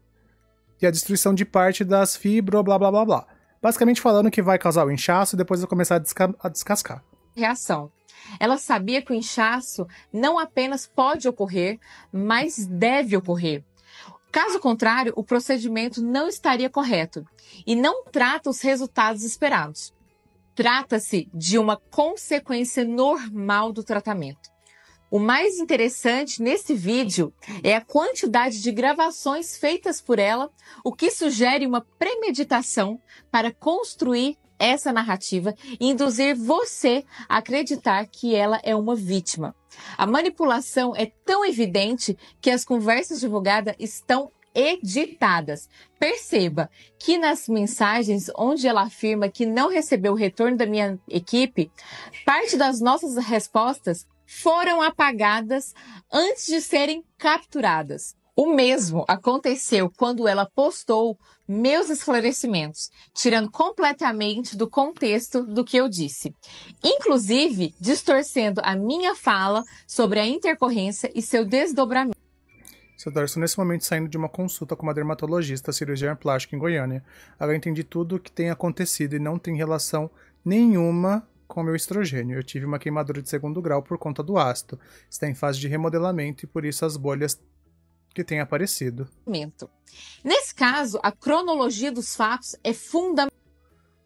E a destruição de parte das fibras, blá blá blá blá. Basicamente falando que vai causar o inchaço e depois vai começar a descascar. Reação. Ela sabia que o inchaço não apenas pode ocorrer, mas deve ocorrer. Caso contrário, o procedimento não estaria correto e não trata os resultados esperados. Trata-se de uma consequência normal do tratamento. O mais interessante nesse vídeo é a quantidade de gravações feitas por ela, o que sugere uma premeditação para construir essa narrativa e induzir você a acreditar que ela é uma vítima. A manipulação é tão evidente que as conversas divulgadas estão editadas. Perceba que nas mensagens onde ela afirma que não recebeu o retorno da minha equipe, parte das nossas respostas foram apagadas antes de serem capturadas. O mesmo aconteceu quando ela postou meus esclarecimentos, tirando completamente do contexto do que eu disse, inclusive distorcendo a minha fala sobre a intercorrência e seu desdobramento. Isadora, estou nesse momento saindo de uma consulta com uma dermatologista, cirurgiã plástica em Goiânia. Agora entendi tudo o que tem acontecido e não tem relação nenhuma com meu estrogênio. Eu tive uma queimadura de 2º grau por conta do ácido. Está em fase de remodelamento e por isso as bolhas que têm aparecido. Nesse caso, a cronologia dos fatos é fundamental.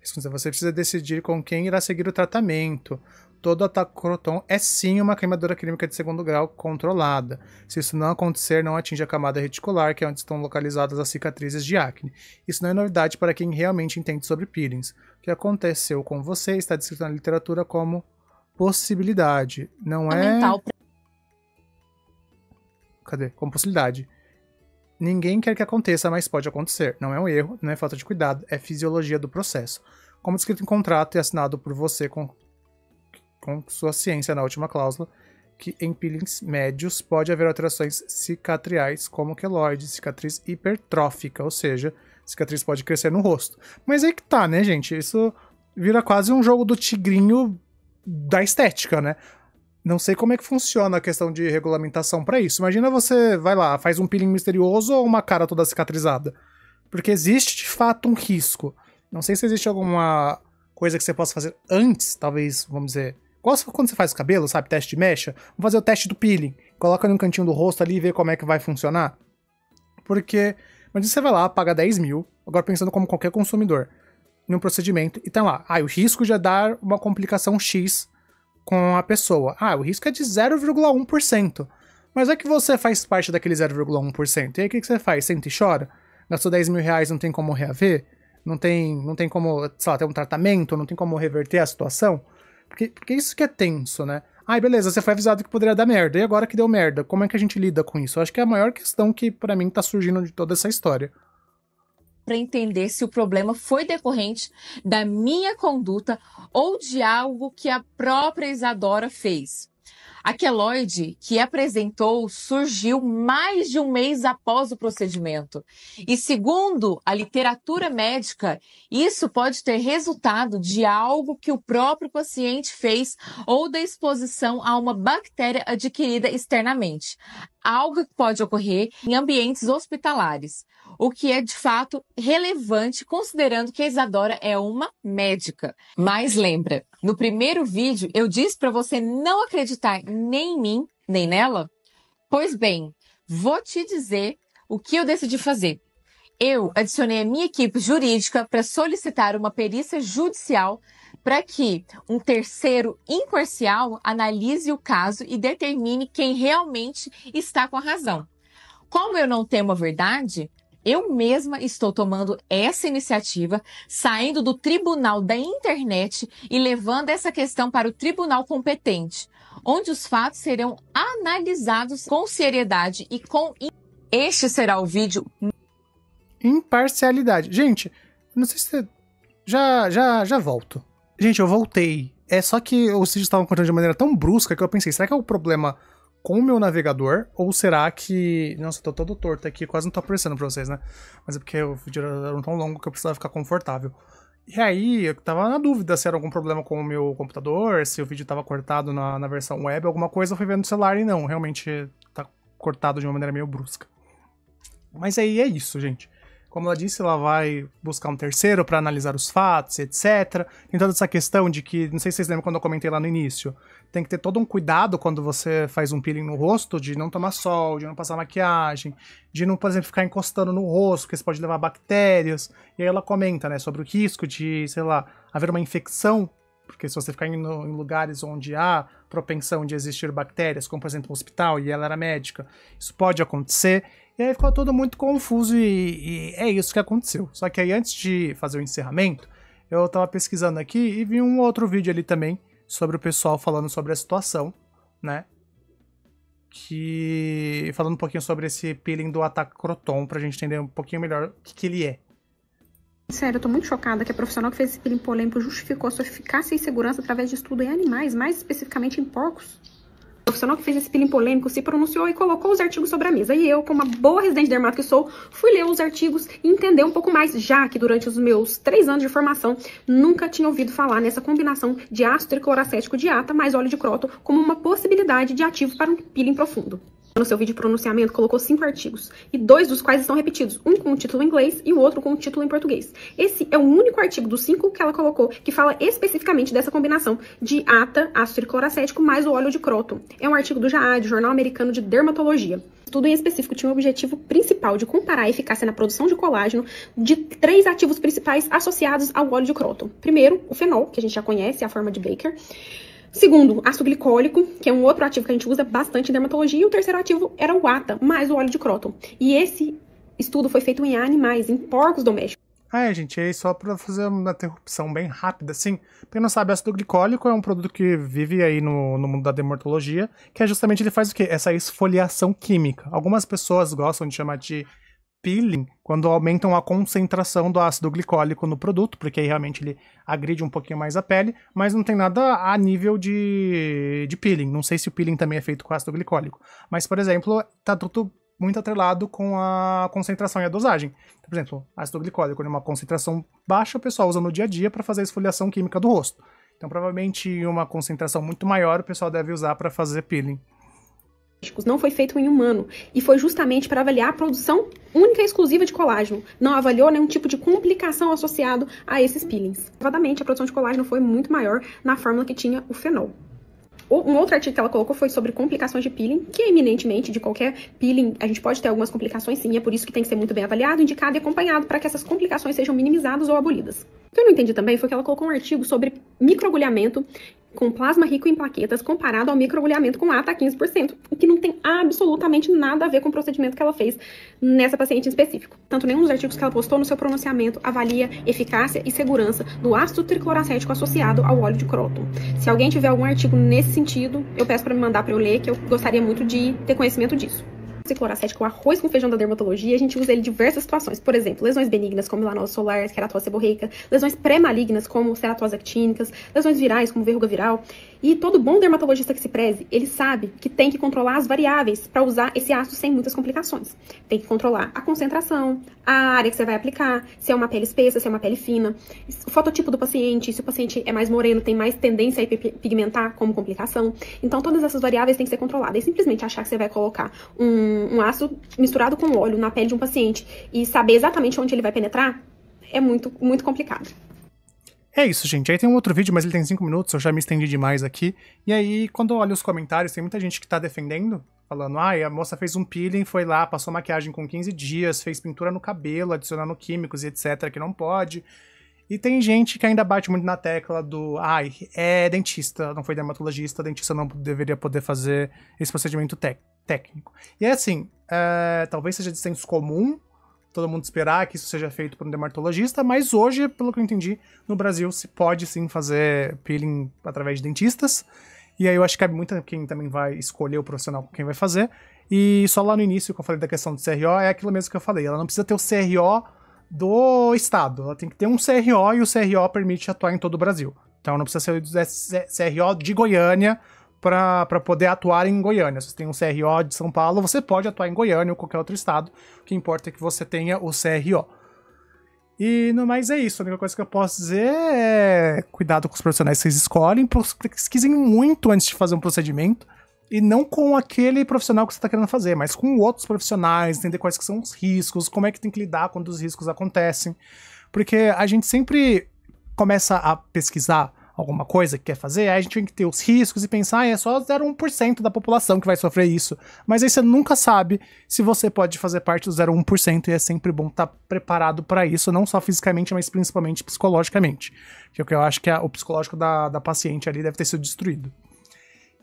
Você precisa decidir com quem irá seguir o tratamento. Todo ataque croton é sim uma queimadura química de 2º grau controlada. Se isso não acontecer, não atinge a camada reticular, que é onde estão localizadas as cicatrizes de acne. Isso não é novidade para quem realmente entende sobre peelings. O que aconteceu com você está descrito na literatura como possibilidade. Não é... Cadê? Como possibilidade. Ninguém quer que aconteça, mas pode acontecer. Não é um erro, não é falta de cuidado, é fisiologia do processo. Como descrito em contrato e assinado por você com sua ciência na última cláusula, que em peelings médios pode haver alterações cicatriais, como queloide, cicatriz hipertrófica, ou seja, cicatriz pode crescer no rosto. Mas aí que tá, né, gente? Isso vira quase um jogo do tigrinho da estética, né? Não sei como é que funciona a questão de regulamentação pra isso. Imagina você, vai lá, faz um peeling misterioso ou uma cara toda cicatrizada. Porque existe, de fato, um risco. Não sei se existe alguma coisa que você possa fazer antes, talvez, vamos dizer... Igual quando você faz o cabelo, sabe? Teste de mecha. Vamos fazer o teste do peeling. Coloca num cantinho do rosto ali e vê como é que vai funcionar. Porque, imagina você vai lá, paga 10 mil, agora pensando como qualquer consumidor, num procedimento, e tá lá, o risco de dar uma complicação X com a pessoa. O risco é de 0,1%. Mas é que você faz parte daquele 0,1%. E aí o que você faz? Senta e chora? Gastou 10 mil reais, não tem como reaver? Não tem como, sei lá, ter um tratamento? Não tem como reverter a situação? Porque isso que é tenso, né? Beleza, você foi avisado que poderia dar merda. E agora que deu merda, como é que a gente lida com isso? Eu acho que é a maior questão que, pra mim, tá surgindo de toda essa história. Para entender se o problema foi decorrente da minha conduta ou de algo que a própria Isadora fez. A queloide que apresentou surgiu mais de um mês após o procedimento. E segundo a literatura médica, isso pode ter resultado de algo que o próprio paciente fez ou da exposição a uma bactéria adquirida externamente. Algo que pode ocorrer em ambientes hospitalares, o que é de fato relevante considerando que a Isadora é uma médica. Mas lembra, no primeiro vídeo eu disse para você não acreditar nem em mim, nem nela? Pois bem, vou te dizer o que eu decidi fazer. Eu adicionei a minha equipe jurídica para solicitar uma perícia judicial para que um terceiro imparcial analise o caso e determine quem realmente está com a razão. Como eu não temo a verdade, eu mesma estou tomando essa iniciativa, saindo do tribunal da internet e levando essa questão para o tribunal competente, onde os fatos serão analisados com seriedade e com... Este será o vídeo... Imparcialidade. Gente, não sei se... Já volto. Gente, eu voltei. É só que os vídeos estavam contando de maneira tão brusca que eu pensei, será que é o problema com o meu navegador? Ou será que... Nossa, eu tô todo torto aqui, quase não tô aparecendo pra vocês, né? Mas é porque o vídeo era tão longo que eu precisava ficar confortável. E aí, eu tava na dúvida se era algum problema com o meu computador, se o vídeo tava cortado na versão web, alguma coisa, eu fui vendo no celular e não, realmente tá cortado de uma maneira meio brusca. Mas aí é isso, gente. Como ela disse, ela vai buscar um terceiro para analisar os fatos, etc. Tem toda essa questão de que, não sei se vocês lembram quando eu comentei lá no início, tem que ter todo um cuidado quando você faz um peeling no rosto, de não tomar sol, de não passar maquiagem, de não, por exemplo, ficar encostando no rosto, porque isso pode levar bactérias. E aí ela comenta, né, sobre o risco de, sei lá, haver uma infecção, porque se você ficar indo em lugares onde há propensão de existir bactérias, como por exemplo um hospital, e ela era médica, isso pode acontecer. E aí ficou tudo muito confuso e é isso que aconteceu. Só que aí antes de fazer o encerramento, eu tava pesquisando aqui e vi um outro vídeo ali também sobre o pessoal falando sobre a situação, né? Falando um pouquinho sobre esse peeling do Atacroton, pra gente entender um pouquinho melhor o que ele é. Sério, eu tô muito chocada que a profissional que fez esse peeling polêmico justificou sua eficácia e segurança através de estudo em animais, mais especificamente em porcos. O profissional que fez esse peeling polêmico se pronunciou e colocou os artigos sobre a mesa. E eu, como uma boa residente dermato que sou, fui ler os artigos e entender um pouco mais, já que durante os meus 3 anos de formação, nunca tinha ouvido falar nessa combinação de ácido tricloracético de ata mais óleo de croton como uma possibilidade de ativo para um peeling profundo. No seu vídeo de pronunciamento, colocou 5 artigos, e 2 dos quais estão repetidos, um com o título em inglês e o outro com o título em português. Esse é o único artigo dos 5 que ela colocou que fala especificamente dessa combinação de ata, ácido tricloracético, mais o óleo de croton. É um artigo do JAAD, Jornal Americano de Dermatologia. O estudo em específico tinha o objetivo principal de comparar a eficácia na produção de colágeno de 3 ativos principais associados ao óleo de croton. Primeiro, o fenol, que a gente já conhece, a forma de Baker. Segundo, ácido glicólico, que é um outro ativo que a gente usa bastante em dermatologia. E o terceiro ativo era o ata, mais o óleo de croton. E esse estudo foi feito em animais, em porcos domésticos. Gente, aí só pra fazer uma interrupção bem rápida, assim. Pra quem não sabe, ácido glicólico é um produto que vive aí no mundo da dermatologia, que é justamente, ele faz o quê? Essa esfoliação química. Algumas pessoas gostam de chamar de peeling quando aumentam a concentração do ácido glicólico no produto, porque aí realmente ele agride um pouquinho mais a pele, mas não tem nada a nível de peeling. Não sei se o peeling também é feito com ácido glicólico. Mas, por exemplo, tá tudo muito atrelado com a concentração e a dosagem. Por exemplo, ácido glicólico, em uma concentração baixa, o pessoal usa no dia a dia para fazer a esfoliação química do rosto. Então, provavelmente, em uma concentração muito maior, o pessoal deve usar para fazer peeling. Não foi feito em humano e foi justamente para avaliar a produção única e exclusiva de colágeno. Não avaliou nenhum tipo de complicação associado a esses peelings. Provadamente, a produção de colágeno foi muito maior na fórmula que tinha o fenol. Um outro artigo que ela colocou foi sobre complicações de peeling, que eminentemente de qualquer peeling a gente pode ter algumas complicações sim, é por isso que tem que ser muito bem avaliado, indicado e acompanhado para que essas complicações sejam minimizadas ou abolidas. O que eu não entendi também foi que ela colocou um artigo sobre microagulhamento com plasma rico em plaquetas comparado ao microagulhamento com ATA a 15%, o que não tem absolutamente nada a ver com o procedimento que ela fez nessa paciente em específico. Tanto nenhum dos artigos que ela postou no seu pronunciamento avalia eficácia e segurança do ácido tricloracético associado ao óleo de Croton. Se alguém tiver algum artigo nesse sentido, eu peço para me mandar para eu ler, que eu gostaria muito de ter conhecimento disso. Tricloracético, o arroz com feijão da dermatologia, a gente usa ele em diversas situações. Por exemplo, lesões benignas como melanose solar, queratose seborreica, lesões pré-malignas como ceratose actínicas, lesões virais como verruga viral. E todo bom dermatologista que se preze, ele sabe que tem que controlar as variáveis para usar esse ácido sem muitas complicações. Tem que controlar a concentração, a área que você vai aplicar, se é uma pele espessa, se é uma pele fina, o fototipo do paciente, se o paciente é mais moreno, tem mais tendência a hiperpigmentar como complicação. Então, todas essas variáveis têm que ser controladas. E simplesmente achar que você vai colocar um ácido misturado com óleo na pele de um paciente e saber exatamente onde ele vai penetrar é muito, muito complicado. É isso, gente. Aí tem um outro vídeo, mas ele tem 5 minutos, eu já me estendi demais aqui. E aí, quando eu olho os comentários, tem muita gente que tá defendendo, falando, a moça fez um peeling, foi lá, passou maquiagem com 15 dias, fez pintura no cabelo, adicionando químicos e etc, que não pode. E tem gente que ainda bate muito na tecla do, é dentista, não foi dermatologista, dentista não deveria poder fazer esse procedimento técnico. E é assim, talvez seja de senso comum, todo mundo esperar que isso seja feito por um dermatologista, mas hoje, pelo que eu entendi, no Brasil se pode sim fazer peeling através de dentistas, e aí eu acho que cabe muito quem também vai escolher o profissional com quem vai fazer, e só lá no início, que eu falei da questão do CRO, é aquilo mesmo que eu falei, ela não precisa ter o CRO do estado, ela tem que ter um CRO, e o CRO permite atuar em todo o Brasil. Então não precisa ser CRO de Goiânia, para poder atuar em Goiânia. Se você tem um CRO de São Paulo, você pode atuar em Goiânia ou qualquer outro estado. O que importa é que você tenha o CRO. E no mais é isso. A única coisa que eu posso dizer é cuidado com os profissionais que vocês escolhem, pesquisem muito antes de fazer um procedimento e não com aquele profissional que você está querendo fazer, mas com outros profissionais, entender quais que são os riscos, como é que tem que lidar quando os riscos acontecem. Porque a gente sempre começa a pesquisar alguma coisa que quer fazer, aí a gente tem que ter os riscos e pensar, é só 0,1% da população que vai sofrer isso. Mas aí você nunca sabe se você pode fazer parte do 0,1% e é sempre bom estar preparado para isso, não só fisicamente, mas principalmente psicologicamente. Que eu acho que o psicológico da paciente ali deve ter sido destruído.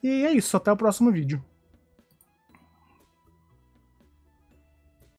E é isso, até o próximo vídeo.